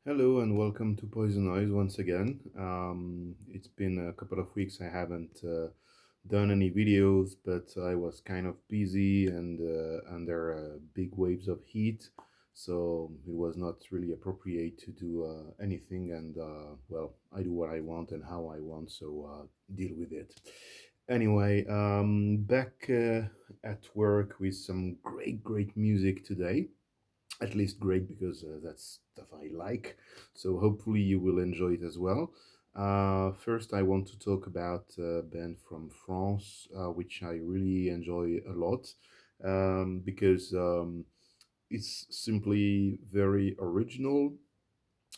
Hello and welcome to PoisoNoisE once again. It's been a couple of weeks I haven't done any videos, but I was kind of busy and under big waves of heat, so it was not really appropriate to do anything. And well, I do what I want and how I want, so deal with it. Anyway, back at work with some great music today, at least great because that's stuff I like. So hopefully you will enjoy it as well. First, I want to talk about a band from France, which I really enjoy a lot because it's simply very original.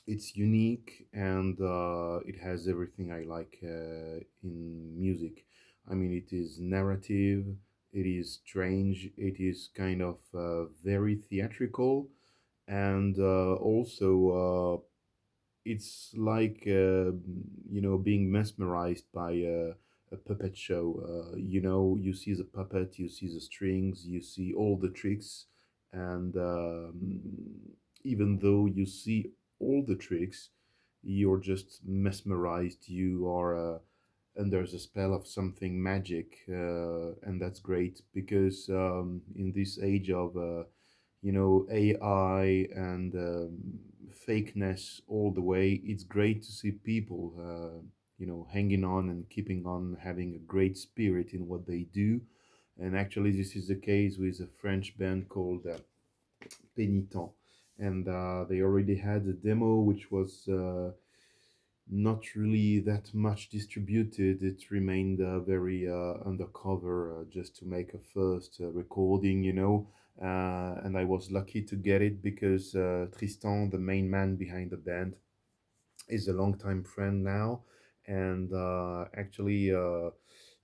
It's unique and it has everything I like in music. I mean, it is narrative, it is strange, it is kind of very theatrical, and also it's like being mesmerized by a puppet show. You see the puppet, you see the strings, you see all the tricks, and even though you see all the tricks, you're just mesmerized. You are under the spell of something magic, and that's great because in this age of AI and fakeness all the way, it's great to see people, hanging on and keeping on having a great spirit in what they do. And actually, this is the case with a French band called Pénitent. And they already had a demo which was not really that much distributed. It remained very undercover just to make a first recording, and I was lucky to get it because Tristan, the main man behind the band, is a longtime friend now, and actually,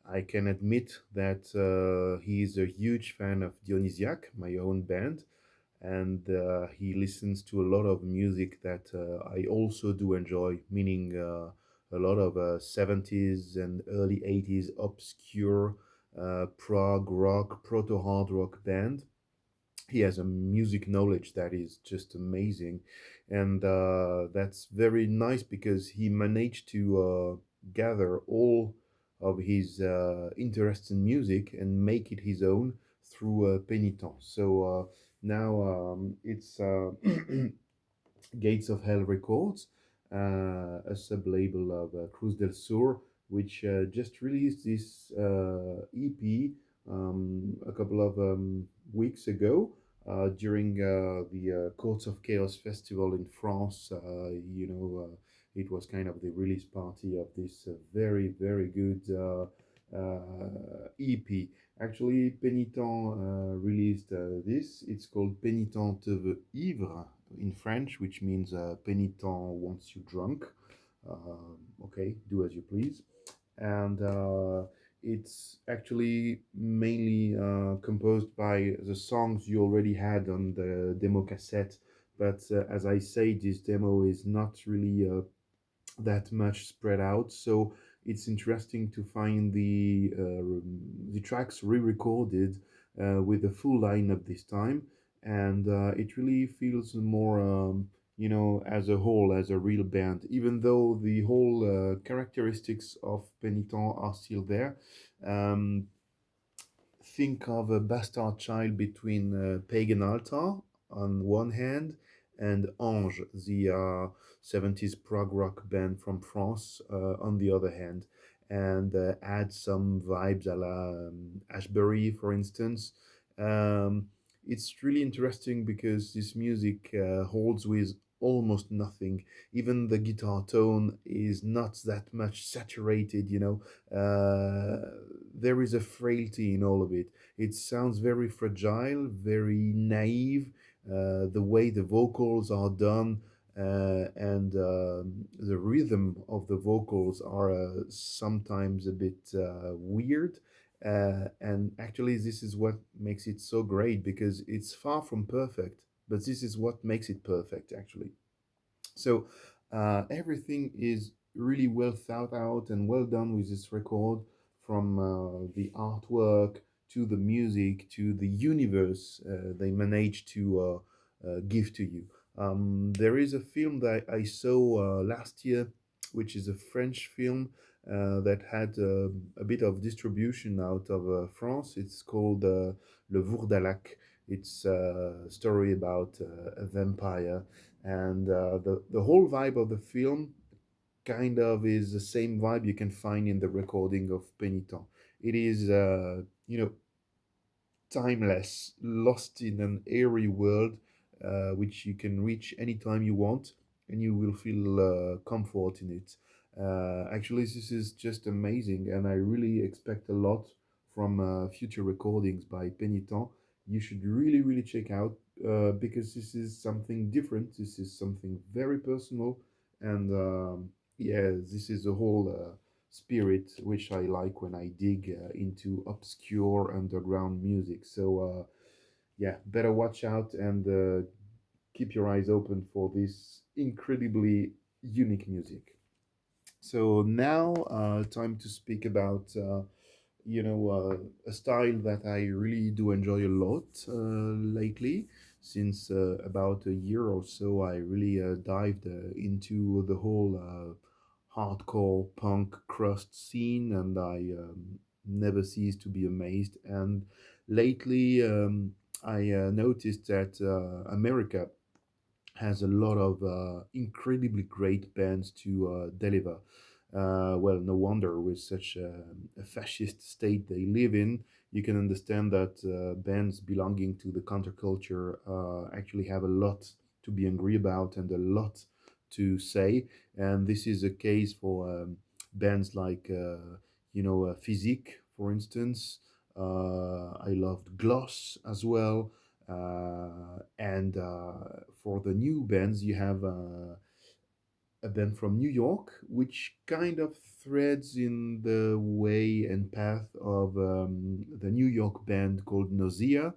I can admit that he's a huge fan of Dionysiac, my own band, and he listens to a lot of music that I also do enjoy, meaning a lot of 70s and early 80s obscure prog rock, proto hard rock band. He has a music knowledge that is just amazing, and that's very nice because he managed to gather all of his interests in music and make it his own through Pénitent. So now it's Gates of Hell Records, a sub label of Cruz del Sur, which just released this EP a couple of weeks ago during the Courts of Chaos festival in France. It was kind of the release party of this very good EP. Actually, Pénitent released this. It's called Pénitent te veut ivre in French, which means Pénitent wants you drunk. Okay, do as you please. And it's actually mainly composed by the songs you already had on the demo cassette. But as I say, this demo is not really that much spread out. So it's interesting to find the tracks re-recorded with the full lineup this time, and it really feels more. As a whole, as a real band, even though the whole characteristics of Pénitent are still there. Um, think of a bastard child between pagan altar on one hand and Ange, the 70s prog rock band from France, on the other hand, and add some vibes a la Ashbury, for instance. It's really interesting because this music holds with almost nothing. Even the guitar tone is not that much saturated, there is a frailty in all of it. It sounds very fragile, very naive. The way the vocals are done and the rhythm of the vocals are sometimes a bit weird. And actually, this is what makes it so great because it's far from perfect, but this is what makes it perfect, actually. So everything is really well thought out and well done with this record, from the artwork to the music to the universe they managed to give to you. There is a film that I saw last year, which is a French film that had a bit of distribution out of France. It's called Le Vourdalac. It's a story about a vampire, and the whole vibe of the film kind of is the same vibe you can find in the recording of Pénitent. It is, timeless, lost in an airy world which you can reach anytime you want, and you will feel comfort in it. Actually, this is just amazing, and I really expect a lot from future recordings by Pénitent. You should really, really check out because this is something different. This is something very personal, and yeah, this is a whole spirit which I like when I dig into obscure underground music. So yeah, better watch out and keep your eyes open for this incredibly unique music. So now, time to speak about a style that I really do enjoy a lot lately. Since about a year or so, I really dived into the whole hardcore punk crust scene, and I never cease to be amazed. And lately, I noticed that America has a lot of incredibly great bands to deliver. Well, no wonder with such a fascist state they live in, you can understand that bands belonging to the counterculture actually have a lot to be angry about and a lot to say. And this is a case for bands like, Physique, for instance. I loved Gloss as well. And For the new bands, you have a band from New York, which kind of threads in the way and path of the New York band called Nausea.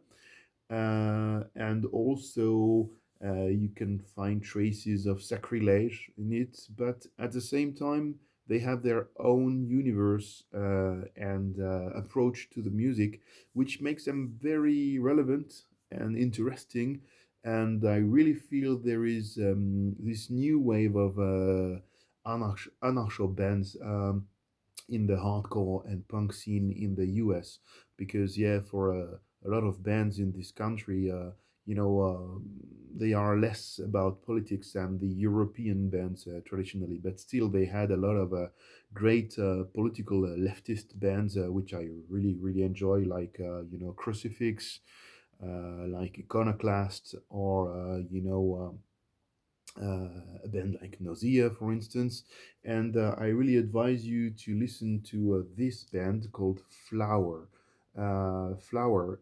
And also, you can find traces of Sacrilege in it, but at the same time, they have their own universe and approach to the music, which makes them very relevant and interesting. And I really feel there is this new wave of anarcho bands in the hardcore and punk scene in the US, because yeah, for a lot of bands in this country, you know, uh, they are less about politics than the European bands traditionally, but still they had a lot of great political leftist bands, which I really, really enjoy, like, Crucifix, like Iconoclast, or, a band like Nausea, for instance. And I really advise you to listen to this band called Flower. Flower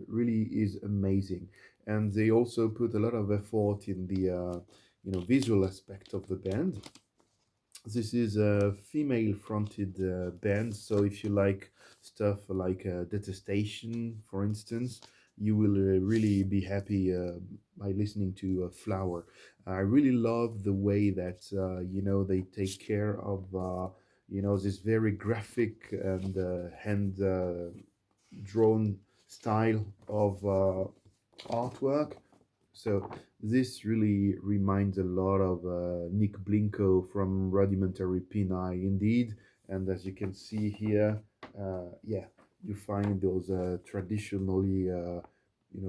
really is amazing, and they also put a lot of effort in the visual aspect of the band. This is a female fronted band, so if you like stuff like Detestation, for instance, you will really be happy by listening to Flower. I really love the way that they take care of this very graphic and hand drawn style of artwork. So this really reminds a lot of Nick Blinko from Rudimentary Peni, indeed. And as you can see here, yeah, you find those traditionally,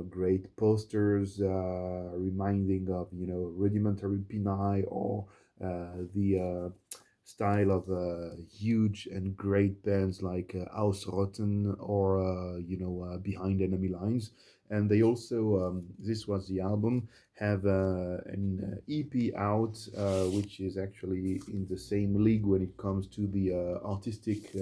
great posters reminding of, Rudimentary Peni, or the style of huge and great bands like Ausrotten, or Behind Enemy Lines. And they also, this was the album, have an EP out, which is actually in the same league when it comes to the artistic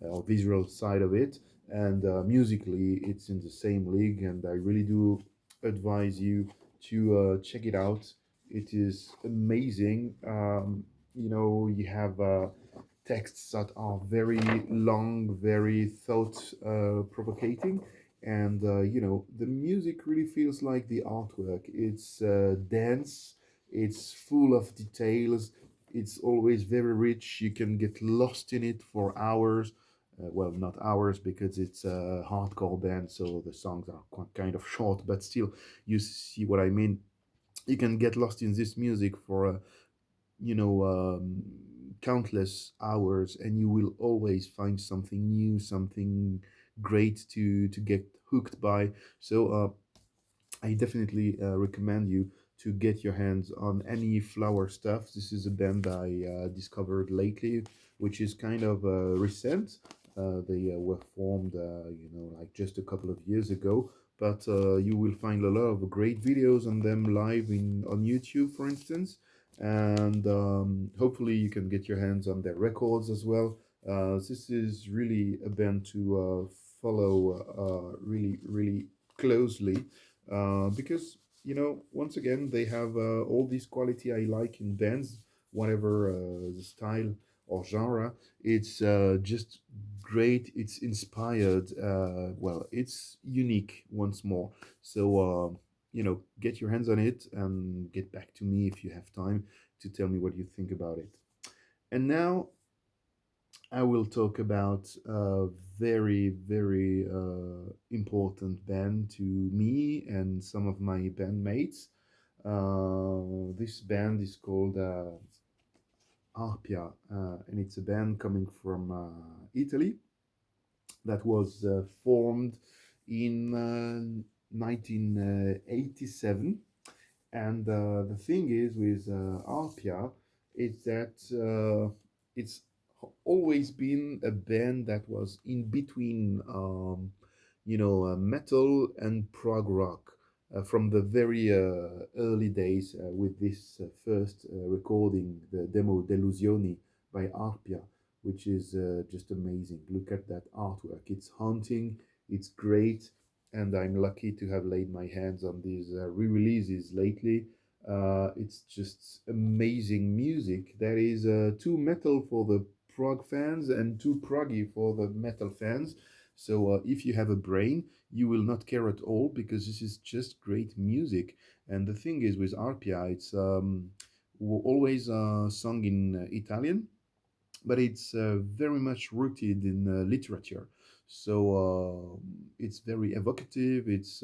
or visual side of it, and musically it's in the same league, and I really do advise you to check it out. It is amazing. You have texts that are very long, very thought provoking, and the music really feels like the artwork. It's dense, it's full of details, it's always very rich. You can get lost in it for hours. Well, not hours, because it's a hardcore band, so the songs are quite kind of short, but still, you see what I mean. You can get lost in this music for you know countless hours, and you will always find something new, something great to get hooked by. So I definitely recommend you to get your hands on any flower stuff. This is a band I discovered lately, which is kind of recent. They were formed, like just a couple of years ago. But you will find a lot of great videos on them live in on YouTube, for instance. And hopefully you can get your hands on their records as well. This is really a band to follow really, really closely because once again they have all this quality I like in bands, whatever the style or genre. It's just great. It's inspired. Well, it's unique once more. So get your hands on it and get back to me if you have time to tell me what you think about it. And now I will talk about a very, very important band to me and some of my bandmates. This band is called Arpia, and it's a band coming from Italy that was formed in 1987. And the thing is with Arpia is that it's always been a band that was in between, metal and prog rock from the very early days with this first recording, the demo Delusioni by Arpia, which is just amazing. Look at that artwork. It's haunting, it's great, and I'm lucky to have laid my hands on these re-releases lately. It's just amazing music that is too metal for the prog fans and too proggy for the metal fans. So if you have a brain, you will not care at all because this is just great music. And the thing is with Arpia, it's always sung in Italian, but it's very much rooted in literature. So it's very evocative. It's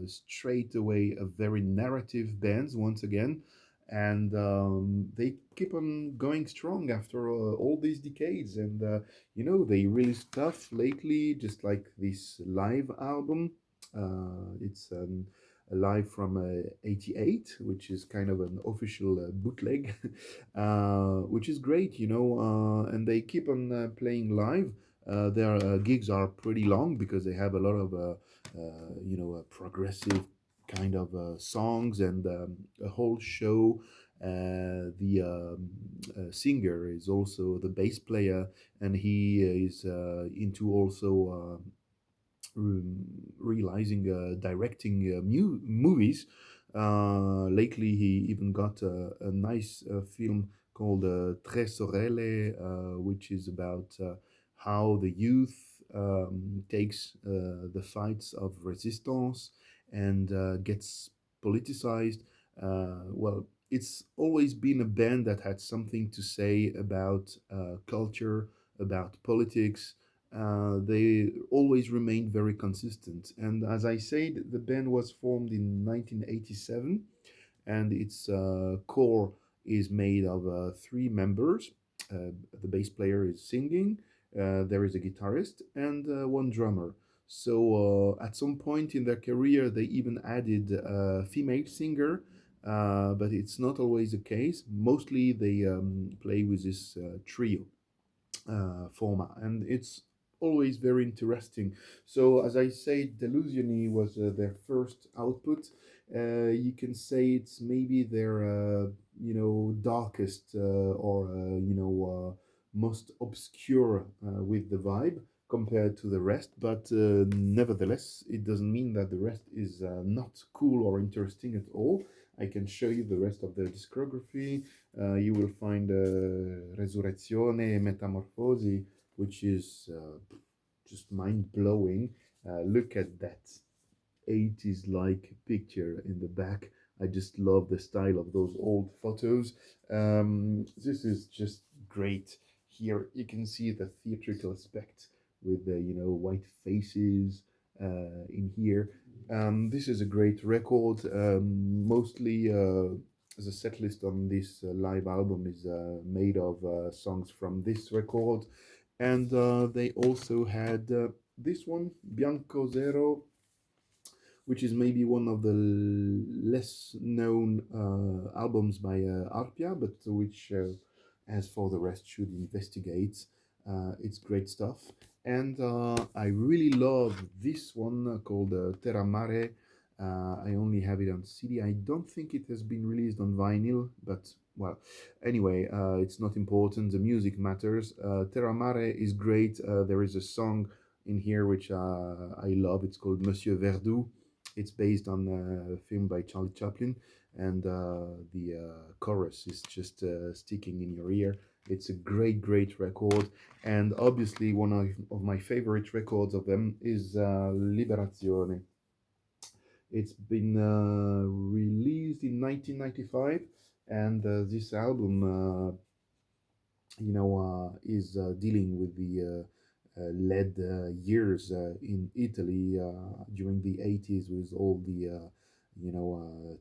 straight away a very narrative band once again, and they keep on going strong after all these decades. And they release stuff lately, just like this live album. It's a live from '88, which is kind of an official bootleg, which is great, and they keep on playing live. Their gigs are pretty long because they have a lot of, progressive kind of songs and a whole show. The singer is also the bass player, and he is into also realizing directing movies. Lately, he even got a nice film called Tre Sorelle, which is about how the youth takes the fights of resistance and gets politicized. Well, it's always been a band that had something to say about culture, about politics. They always remained very consistent. And as I said, the band was formed in 1987, and its core is made of three members. The bass player is singing, there is a guitarist, and one drummer. So at some point in their career, they even added a female singer, but it's not always the case. Mostly they play with this trio format, and it's always very interesting. So, as I say, Delusioni was their first output. You can say it's maybe their darkest or most obscure with the vibe compared to the rest, but nevertheless it doesn't mean that the rest is not cool or interesting at all. I can show you the rest of their discography. You will find Resurrezione e Metamorfosi, which is just mind blowing. Look at that 80s like picture in the back. I just love the style of those old photos. This is just great. Here you can see the theatrical aspect with the white faces in here. This is a great record. Mostly the set list on this live album is made of songs from this record. And they also had this one, Bianco Zero, which is maybe one of the less known albums by Arpia, but which, as for the rest, should investigate. It's great stuff. And I really love this one called Terra Mare. I only have it on CD. I don't think it has been released on vinyl, but well, anyway, it's not important. The music matters. Terra Mare is great. There is a song in here which I love. It's called Monsieur Verdoux. It's based on a film by Charlie Chaplin, and the chorus is just sticking in your ear. It's a great, great record, and obviously one of my favorite records of them is Liberazione. It's been released in 1995, and this album is dealing with the lead years in Italy during the 80s with all the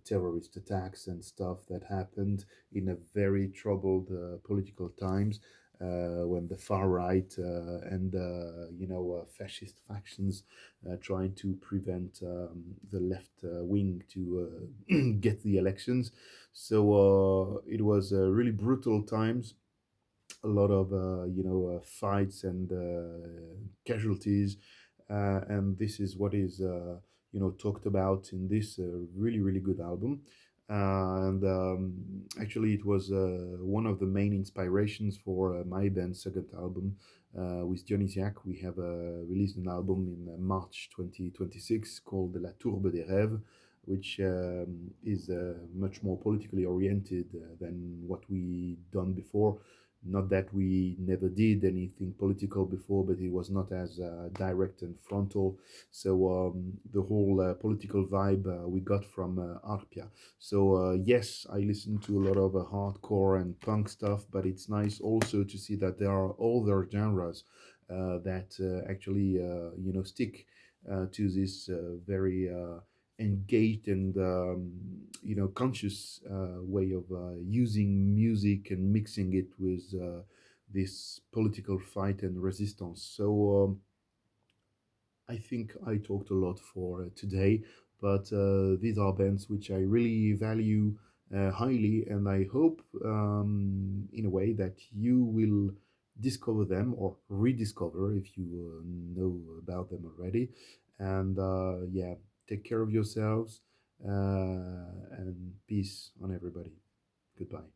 terrorist attacks and stuff that happened in a very troubled political times when the far right and fascist factions trying to prevent the left wing to get the elections. So it was really brutal times, a lot of fights and casualties, and this is what is talked about in this really really good album. And actually, it was one of the main inspirations for my band's second album with Dionysiac. We have released an album in March 2026 called La Tourbe des Rêves, which is much more politically oriented than what we done before. Not that we never did anything political before, but it was not as direct and frontal. So the whole political vibe we got from Arpia. So yes, I listen to a lot of hardcore and punk stuff, but it's nice also to see that there are other genres that actually stick to this very engaged and conscious way of using music and mixing it with this political fight and resistance. So I think I talked a lot for today, but these are bands which I really value highly, and I hope in a way that you will discover them or rediscover if you know about them already. And yeah, take care of yourselves and peace on everybody. Goodbye.